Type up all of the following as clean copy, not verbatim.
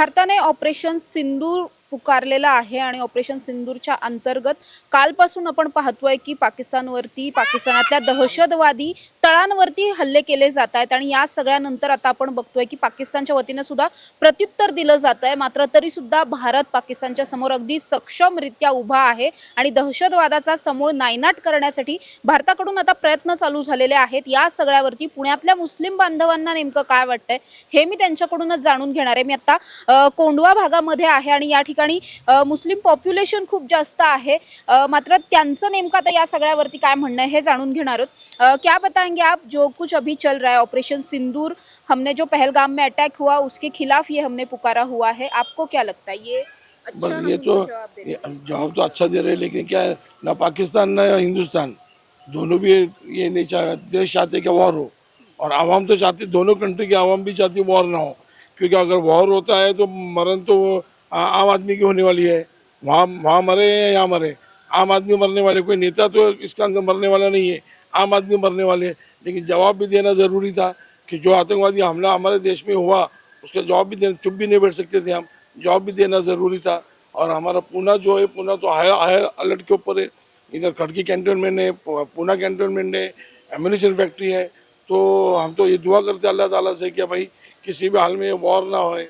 भारताने ऑपरेशन सिंदूर पुकारलेलं आहे आणि ऑपरेशन सिंदूरच्या अंतर्गत कालपासून आपण पाहतोय की पाकिस्तानातल्या दहशतवादी तळांवरती हल्ले केले जात आहेत आणि या सगळ्यानंतर आता आपण बघतोय की पाकिस्तानच्या वतीने सुद्धा प्रत्युत्तर दिलं जात आहे. मात्र तरी सुद्धा भारत पाकिस्तानच्या समोर अगदी सक्षमरित्या उभा आहे आणि दहशतवादाचा समूळ नायनाट करण्यासाठी भारताकडून आता प्रयत्न चालू झालेले आहेत. या सगळ्यावरती पुण्यातल्या मुस्लिम बांधवांना नेमकं काय वाटतंय हे मी त्यांच्याकडूनच जाणून घेणार आहे. मी आता कोंढवा भागामध्ये आहे आणि या ठिकाणी मुस्लिम पॉप्युलेशन खूप जास्त आहे. मात्र त्यांचं नेमकं आता या सगळ्यावरती काय म्हणणं आहे हे जाणून घेणार आहोत. क्या बताएंगे आप, जो कुछ अभी चल रहा है ऑपरेशन सिंदूर, हमने जो पहलगाम में अटैक हुआ उसके खिलाफ ये हमने पुकारा हुआ है, आपको क्या लगता है ये अच्छा? बस ये तो जवाब तो अच्छा दे रहे हैं, लेकिन क्या है ना, पाकिस्तान ना हिंदुस्तान दोनों भी ये नहीं देश चाहते कि वॉर हो, और आवाम तो चाहती, दोनों कंट्री की आवाम भी चाहती वॉर ना हो, क्योंकि अगर वॉर होता है तो मरण तो आम आदमी की होने वाली है। वहाँ मरे या यहाँ मरे, आम आदमी मरने वाले, कोई नेता तो इसका अंदर मरने वाला नहीं है, आम आदमी मरने वाले हैं। लेकिन जवाब भी देना ज़रूरी था कि जो आतंकवादी हमला हमारे देश में हुआ उसका जवाब भी देना, चुप भी नहीं बैठ सकते थे हम, जवाब भी देना ज़रूरी था। और हमारा पूना जो है, पूना तो हायर अलर्ट के ऊपर है। इधर खड़की कैंटोनमेंट है, पूना कैंटोनमेंट है, एम्यूनिशन फैक्ट्री है। तो हम तो ये दुआ करते अल्लाह ताला से कि भाई किसी भी हाल में वॉर ना होए।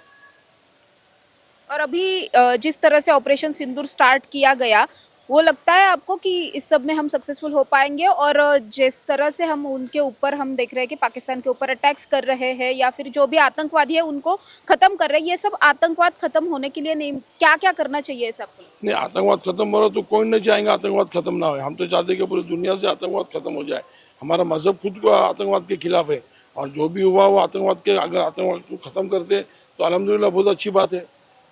और अभी जिस तरह से ऑपरेशन सिंदूर स्टार्ट किया गया, वो लगता है आपको कि इस सब में हम सक्सेसफुल हो पाएंगे? और जिस तरह से हम उनके ऊपर हम देख रहे हैं कि पाकिस्तान के ऊपर अटैक्स कर रहे हैं या फिर जो भी आतंकवादी है उनको खत्म कर रहे हैं, ये सब आतंकवाद खत्म होने के लिए नहीं क्या क्या करना चाहिए सबको? नहीं, आतंकवाद खत्म हो रहा तो कोई नहीं चाहेंगे आतंकवाद खत्म ना हो। हम तो चाहते हैं कि पूरी दुनिया से आतंकवाद खत्म हो जाए। हमारा मजहब खुद को आतंकवाद के खिलाफ है, और जो भी हुआ वो आतंकवाद के, अगर आतंकवाद को ख़त्म करते तो अल्हम्दुलिल्लाह बहुत अच्छी बात है।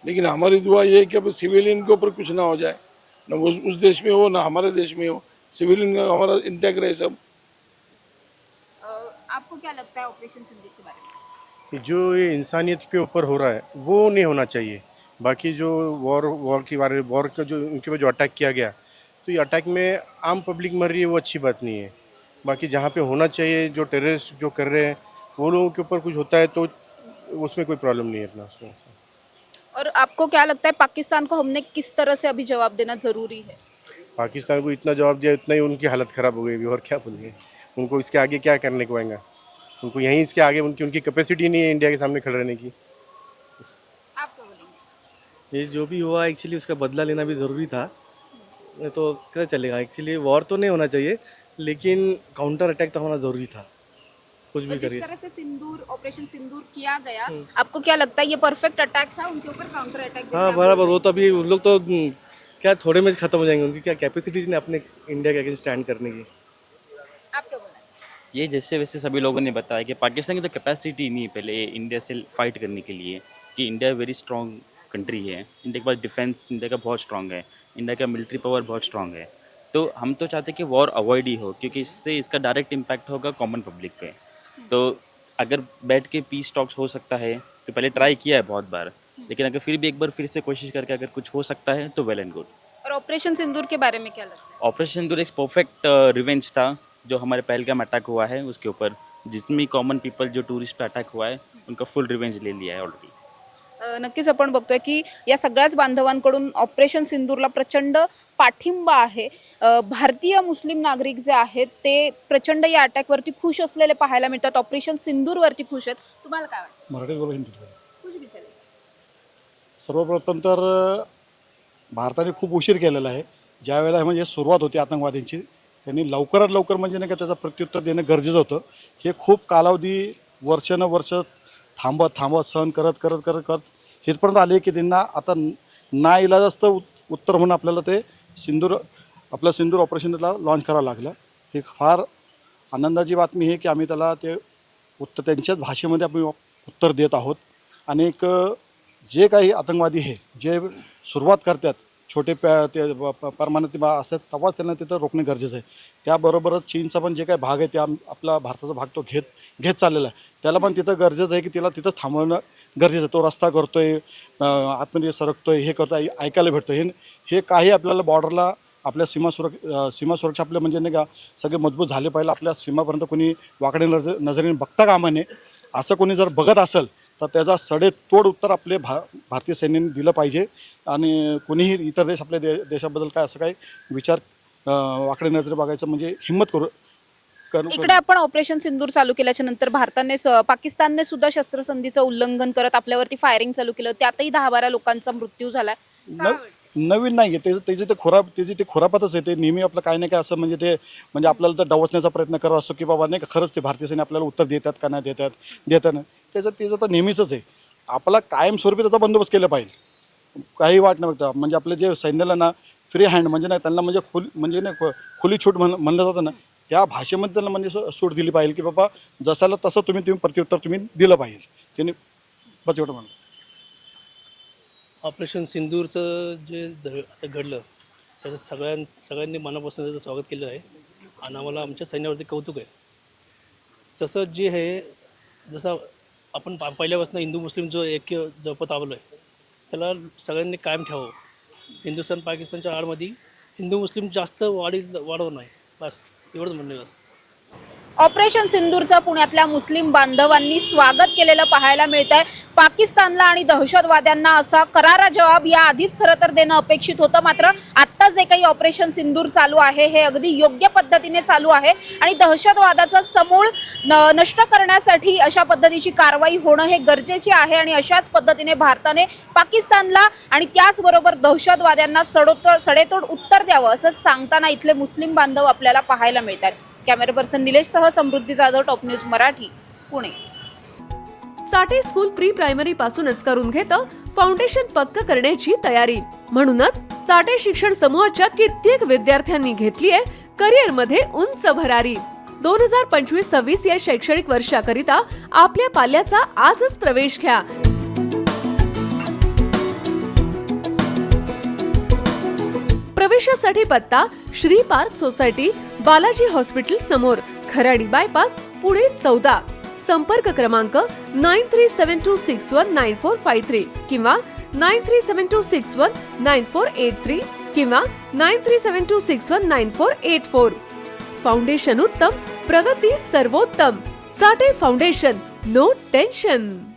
लेकिन हमारी दुआ ये है कि अब सिविलियन के ऊपर कुछ ना हो जाए, ना उस देश में हो ना हमारे देश में हो, सिविलियन हमारा इंटैक्ट रहे सब। आपको क्या लगता है ऑपरेशन सिंदूर के बारे में? जो ये इंसानियत के ऊपर हो रहा है वो नहीं होना चाहिए। बाकी जो वॉर का जो उनके ऊपर जो अटैक किया गया, तो ये अटैक में आम पब्लिक मर रही है, वो अच्छी बात नहीं है। बाकी जहाँ पे होना चाहिए, जो टेररिस्ट जो कर रहे हैं वो लोगों के ऊपर कुछ होता है तो उसमें कोई प्रॉब्लम नहीं है इतना उसमें। और आपको क्या लगता है पाकिस्तान को हमने किस तरह से अभी जवाब देना जरूरी है? पाकिस्तान को इतना जवाब दिया, इतना ही उनकी हालत ख़राब हो गई अभी, और क्या बोलेंगे उनको इसके आगे क्या करने को आएगा। उनको यहीं इसके आगे उनकी कैपेसिटी नहीं है इंडिया के सामने खड़े रहने की। आप क्या बोलेंगे? ये जो भी हुआ एक्चुअली उसका बदला लेना भी ज़रूरी था, नहीं तो क्या चलेगा। एक्चुअली वॉर तो नहीं होना चाहिए, लेकिन काउंटर अटैक तो होना ज़रूरी था, कुछ भी तो जिस करिए। तरह से सिंदूर ऑपरेशन सिंदूर किया गया, आपको क्या लगता है ये परफेक्ट अटैक था उनके ऊपर, काउंटर अटैक जैसे हाँ आप बराबर, बोल वो तो अभी उन लोग तो क्या थोड़े में ख़त्म हो जाएंगे, उनकी क्या कैपेसिटीज़ नहीं अपने इंडिया के अगेंस्ट स्टैंड करने की। रहे हैं? आप क्या बोला? ये जैसे वैसे सभी लोगों ने बताया कि पाकिस्तान की तो कैपेसिटी नहीं है पहले इंडिया से फाइट करने के लिए, कि इंडिया वेरी स्ट्रॉन्ग कंट्री है। इंडिया के पास डिफेंस इंडिया का बहुत स्ट्रॉन्ग है, इंडिया का मिलिट्री पावर बहुत स्ट्रॉन्ग है। तो हम तो चाहते हैं कि वॉर अवॉइड ही हो, क्योंकि इससे इसका डायरेक्ट इम्पैक्ट होगा कॉमन पब्लिक पे। तो अगर बैठ के पीस टॉक्स हो सकता है तो पहले ट्राई किया है बहुत बार, लेकिन अगर फिर भी एक बार फिर से कोशिश करके अगर कुछ हो सकता है तो वेल एंड गुड। और ऑपरेशन सिंदूर के बारे में क्या लगता है? ऑपरेशन सिंदूर एक परफेक्ट रिवेंज था जो हमारे पहलगाम अटैक हुआ है उसके ऊपर। जितनी भी कॉमन पीपल जो टूरिस्ट पे अटैक हुआ है उनका फुल रिवेंज ले लिया है ऑलरेडी। नक्कीच आपण बघतोय की या सगळ्याच बांधवांकडून ऑपरेशन सिंदूरला प्रचंड पाठिंबा आहे. भारतीय मुस्लिम नागरिक जे आहेत ते प्रचंड या अटॅकवरती खुश असलेले पाहायला मिळतात, ऑपरेशन सिंदूरवरती खुश आहेत. तुम्हाला काय वाटतं? मराठीत बोला, हिंदीत बोला. खुश भी चलेगा. सर्वप्रथम तर भारताने खूप उशीर केलेला आहे. ज्या वेळेला म्हणजे सुरुवात होती आतंकवाद्यांची, त्यांनी लवकरात लवकर म्हणजे नाही का त्याचं प्रत्युत्तर देणं गरजेचं होतं. हे खूप कालावधी वर्ष थांबत सहन करत हेपर्यंत आले की त्यांना आता नाईलाजास्तव उत्तर म्हणून आपल्याला ते सिंदूर ऑपरेशनला लॉन्च करावं लागलं. हे फार आनंदाची बातमी आहे की आम्ही त्याला ते उत्तर त्यांच्याच भाषेमध्ये आपण उत्तर देत आहोत. आणि जे काही आतंकवादी आहे जे सुरुवात करतात छोटे ते परमानंट असतात, तेव्हाच त्यांना तिथं रोखणे गरजेचं आहे. त्याबरोबरच चीनचा पण जे काही भाग आहे त्या आपला भारताचा भाग तो घेत चाललेला आहे, त्याला पण तिथं गरजेचं आहे की तिला तिथं थांबवणं गरजेचं आहे. तो रस्ता करतोय, आतमध्ये सरकतोय, हे करतोय, ऐकायला भेटतं. हे काही आपल्याला बॉर्डरला आपल्या सीमा सुरक्षा आपल्या म्हणजे नाही का सगळे मजबूत झाले पाहिजे. आपल्या सीमापर्यंत कोणी वाकड्या नजरेने बघता कामा नये. असं कोणी जर बघत असेल तर त्याचा सडेतोड उत्तर आपले भारतीय सैन्याने दिलं पाहिजे. आणि कोणीही इतर देश आपल्या देशाबद्दल काय असं काही विचार वाकडे नजरे बघायचं म्हणजे हिंमत करू इकडे आपण ऑपरेशन सिंदूर चालू केल्याच्या नंतर पाकिस्तानने सुद्धा शस्त्रसंधीचं उल्लंघन करत आपल्यावरती फायरिंग चालू केलं. त्यातही 10-12 लोकांचा मृत्यू झालाय. नवीन नाही आहे त्याची ते खुरापातच आहे. ते नेहमी आपलं काय नाही काय असं म्हणजे आपल्याला तर डावचण्याचा प्रयत्न करत असतो की बाबा नाही का खरंच ते भारतीय सैन्य आपल्याला उत्तर देतात का नाही देतात नाही. त्याचं तर नेहमीच आहे. आपला कायमस्वरूपी त्याचा बंदोबस्त केला पाहिजे. काही वाट नाही बघता म्हणजे आपले जे सैन्याला ना फ्री हँड म्हणजे नाही त्यांना म्हणजे खुली छूट म्हणलं जातं ना त्या भाषेमध्ये त्यांना म्हणजे सूट दिली पाहिजे की बाबा जसाला तसं तुम्ही प्रत्युत्तर तुम्ही दिलं पाहिजे. त्यांनी बस एवढं म्हणलं. ऑपरेशन सिंदूरचं जे आता घडलं त्याचं सगळ्यांनी मनापासून त्याचं स्वागत केलं आहे आणि आम्हाला आमच्या सैन्यावरती कौतुक आहे. तसं जे आहे जसं आपण पहिल्यापासून हिंदू मुस्लिम जो ऐक्य जपत आलो आहे त्याला सगळ्यांनी कायम ठेवावं. हिंदुस्थान पाकिस्तानच्या आडमध्ये हिंदू मुस्लिम जास्त वाढवू नाही बस एवढंच म्हणणं आहे. बस ऑपरेशन सिंदूरचं पुण्यातल्या मुस्लिम बांधवांनी स्वागत केलेलं पाहायला मिळत आहे. पाकिस्तानला आणि दहशतवाद्यांना असा करारा जवाब या आधीच खरं तर देणं अपेक्षित होतं. मात्र आत्ता जे काही ऑपरेशन सिंदूर चालू आहे हे अगदी योग्य पद्धतीने चालू आहे आणि दहशतवादाचा समूळ नष्ट करण्यासाठी अशा पद्धतीची कारवाई होणं हे गरजेचे आहे. आणि अशाच पद्धतीने भारताने पाकिस्तानला आणि त्याचबरोबर दहशतवाद्यांना सडेतोड उत्तर द्यावं असं सांगताना इथले मुस्लिम बांधव आपल्याला पाहायला मिळतात. कॅमेरा पर्सन निलेशसह समृद्धी जाधव, टॉप न्यूज मराठी, पुणे. साठे स्कूल प्री प्रायमरी पासूनच करून घेतं फाउंडेशन पक्क करण्याची तयारी. म्हणूनच साठे शिक्षण समूहाच्या कित्येक विद्यार्थ्यांनी घेतलीये करिअर मध्ये उंच भरारी. 2025-26 या शैक्षणिक वर्षाकरिता आपल्या पाल्याचा आजच प्रवेश घ्या. प्रवेशासाठी पत्ता Shri park society, Balaji hospital समोर, खराडी बायपास, पुणे 14. संपर्क क्रमांक 9372619453 किंवा 9372619483 किंवा 9372619484. फाउंडेशन उत्तम, प्रगती सर्वोत्तम. साठे फाउंडेशन, नो टेन्शन.